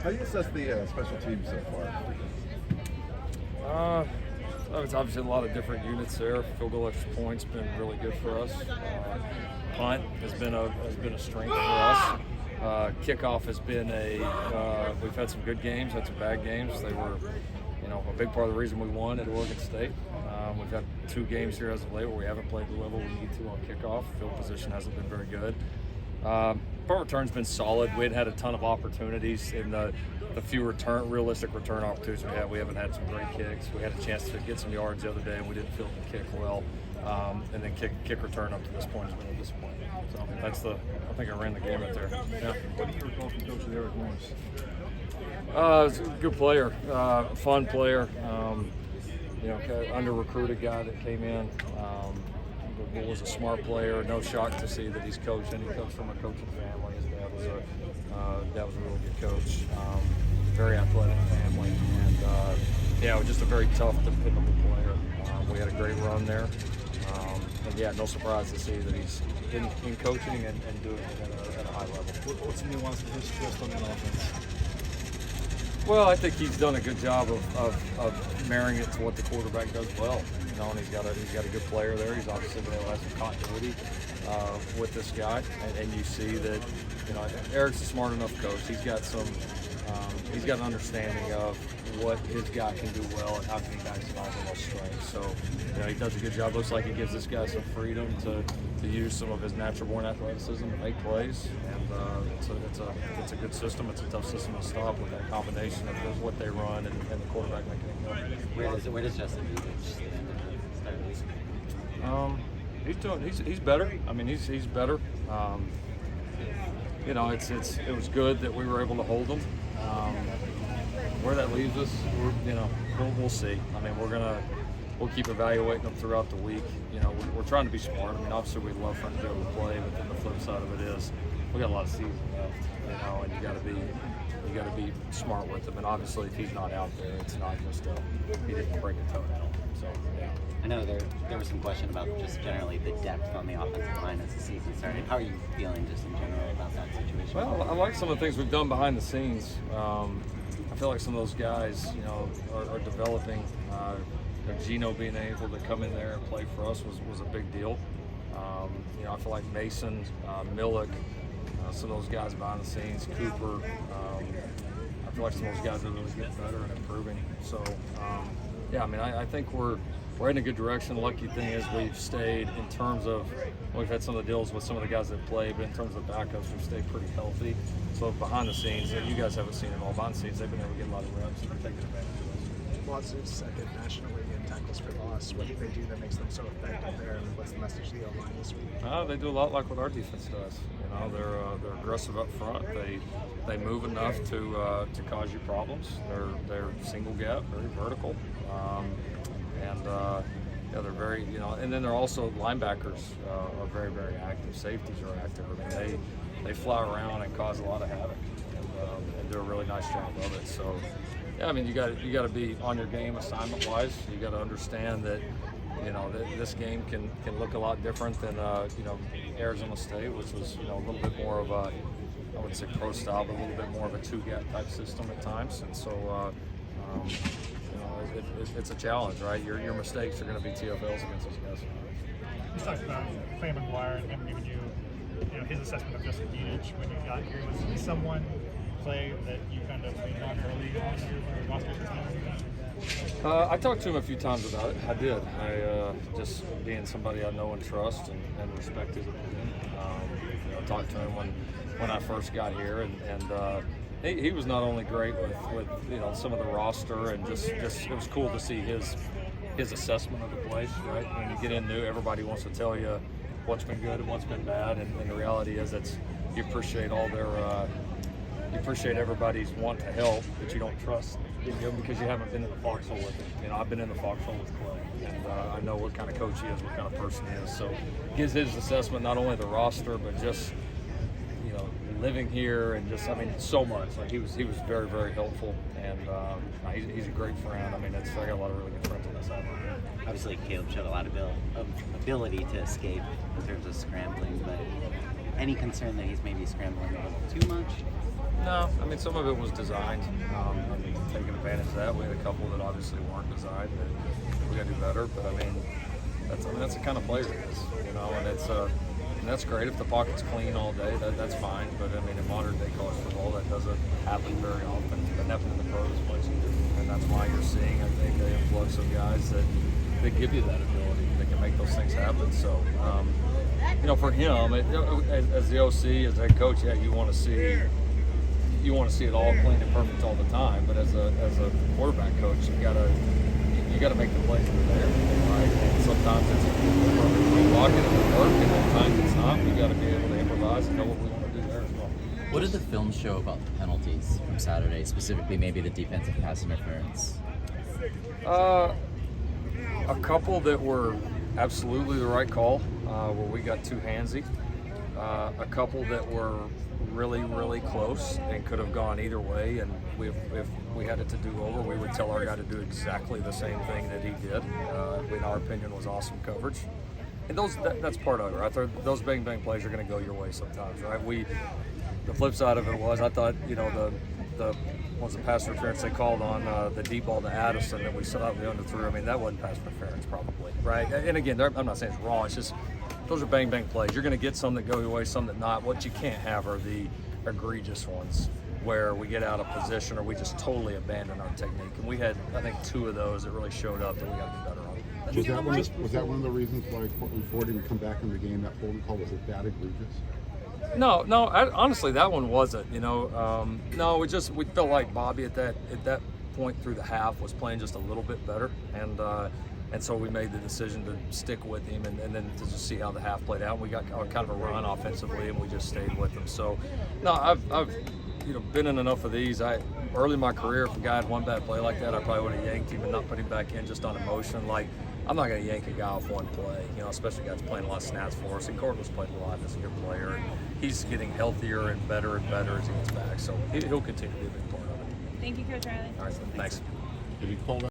How do you assess the special teams so far? It's obviously a lot of different units there. Field goal extra points been really good for us. Punt has been a strength for us. Kickoff has been we've had some good games, had some bad games. They were, a big part of the reason we won at Oregon State. We've had 2 games here as of late where we haven't played the level we need to on kickoff. Field position hasn't been very good. Punt return's been solid. We hadn't had a ton of opportunities in the few realistic return opportunities we had. We haven't had some great kicks. We had a chance to get some yards the other day, and we didn't feel the kick well. And then kick return up to this point has been a disappointment. So I think I ran the gamut there. Yeah. What do you recall from Coach Eric Morris? He's a good player, fun player. Under recruited guy that came in. Was a smart player. No shock to see that he's coaching. He comes from a coaching family. His dad was a really good coach. Very athletic family, and just a very tough, dependable player. We had a great run there, and no surprise to see that he's in coaching and doing it at a high level. What's the nuance of his twist on that offense? Well, I think he's done a good job of marrying it to what the quarterback does well. And he's got a good player there. He's obviously been able to have some continuity with this guy, and you see that Eric's a smart enough coach. He's got an understanding of what his guy can do well and how can he maximize on those strengths. So he does a good job. Looks like he gives this guy some freedom to use some of his natural-born athleticism to make plays, and it's a good system. It's a tough system to stop with that combination of what they run and the quarterback making it go. Where does Justin stand in the start? He's better. I mean, he's better. It was good that we were able to hold him. Where that leaves us, we'll see. I mean, we'll keep evaluating them throughout the week. We're trying to be smart. I mean, obviously we'd love for him to be able to play, but then the flip side of it is we got a lot of season left, and you got to be smart with him. And obviously, if he's not out there, it's not just he didn't break a toenail. So yeah. I know there was some question about just generally the depth on the offensive line as the season started. How are you feeling just in general about that situation? Well, I like some of the things we've done behind the scenes. I feel like some of those guys, are developing. Gino being able to come in there and play for us was a big deal. I feel like Mason, Millick, some of those guys behind the scenes, Cooper. I feel like some of those guys are really getting better and improving. So, I think we're in a good direction. The lucky thing is we've stayed in terms of, we've had some of the deals with some of the guys that play, but in terms of the backups, we've stayed pretty healthy. So behind the scenes, you guys haven't seen it all. Behind the scenes, they've been able to get a lot of reps and they're taking advantage of us. Lawsuits second nationally in tackles for loss. What do they do that makes them so effective there? And what's the message to the O-line this week? They do a lot like what our defense does. They're aggressive up front. They move enough to cause you problems. They're single gap, very vertical, they're very And then they're also linebackers are very, very active. Safeties are active. I mean, they fly around and cause a lot of havoc and do a really nice job of it. So. Yeah, I mean, you got to be on your game assignment-wise. You got to understand that, that this game can look a lot different than, Arizona State, which was, a little bit more of a, I wouldn't say pro style, but a little bit more of a two-gap type system at times. And so, it's a challenge, right? Your mistakes are going to be TFLs against those guys. You talked about Clay McGuire and him giving you, his assessment of Justin Diedich when you got here. Was he someone, Clay, that you kind of leaned on early on your roster system? I talked to him a few times about it. I did. Just being somebody I know and trust and respected. I talked to him when I first got here, and he was not only great with some of the roster, and just it was cool to see his assessment of the place. Right, when you get in new, everybody wants to tell you what's been good and what's been bad, and the reality is that you appreciate all their. You appreciate everybody's want to help, but you don't trust because you haven't been in the foxhole with him. I've been in the foxhole with Clay, and I know what kind of coach he is, what kind of person he is. So, gives his assessment not only the roster, but just living here and just so much. Like he was very, very helpful, and he's a great friend. I got a lot of really good friends on this side. Obviously, Caleb showed a lot of ability to escape in terms of scrambling, but any concern that he's maybe scrambling a little too much? No, I mean some of it was designed. And taking advantage of that, we had a couple that obviously weren't designed that we got to do better. But I mean that's the kind of player he is, you know, and and that's great if the pocket's clean all day. That's fine. But I mean in modern day college football, that doesn't happen very often. It doesn't happen in the pros much either, and that's why you're seeing, I think, an influx of guys that give you that ability, that can make those things happen. So. You know, for him, as the OC, as head coach, yeah, you want to see it all clean and perfect all the time. But as a quarterback coach, you gotta make the plays that are there, right? And sometimes it's perfectly blocking and it'll work, and at times it's not. We got to be able to improvise and know what we want to do there as well. What did the film show about the penalties from Saturday, specifically maybe the defensive pass interference? A couple that were absolutely the right call, where we got too handsy. A couple that were really, really close and could have gone either way. And if we had it to do over, we would tell our guy to do exactly the same thing that he did. In our opinion, was awesome coverage. And that's part of it, right? Those bang plays are going to go your way sometimes, right? The flip side of it was, I thought, you know, the pass interference they called on the deep ball to Addison that we slightly underthrew. I mean, that wasn't pass interference probably, right? And again, I'm not saying it's wrong. It's just those are bang plays. You're going to get some that go your way, some that not. What you can't have are the egregious ones where we get out of position or we just totally abandon our technique. And we had, I think, 2 of those that really showed up that we got to be better on. Was that one of the reasons why Portland Ford didn't come back in the game? That holding call, was it that egregious? No. Honestly, that one wasn't. You know, no. We felt like Bobby at that point through the half was playing just a little bit better, and so we made the decision to stick with him and then to just see how the half played out. We got kind of a run offensively, and we just stayed with him. So, no, I've been in enough of these. Early in my career, if a guy had one bad play like that, I probably would have yanked him and not put him back in just on emotion. Like, I'm not going to yank a guy off one play, you know, especially guys playing a lot of snaps for us. And Courtland's played a lot as a good player. And he's getting healthier and better as he gets back. So he'll continue to be a big part of it. Thank you, Coach Riley. All right, thanks. Did he call that?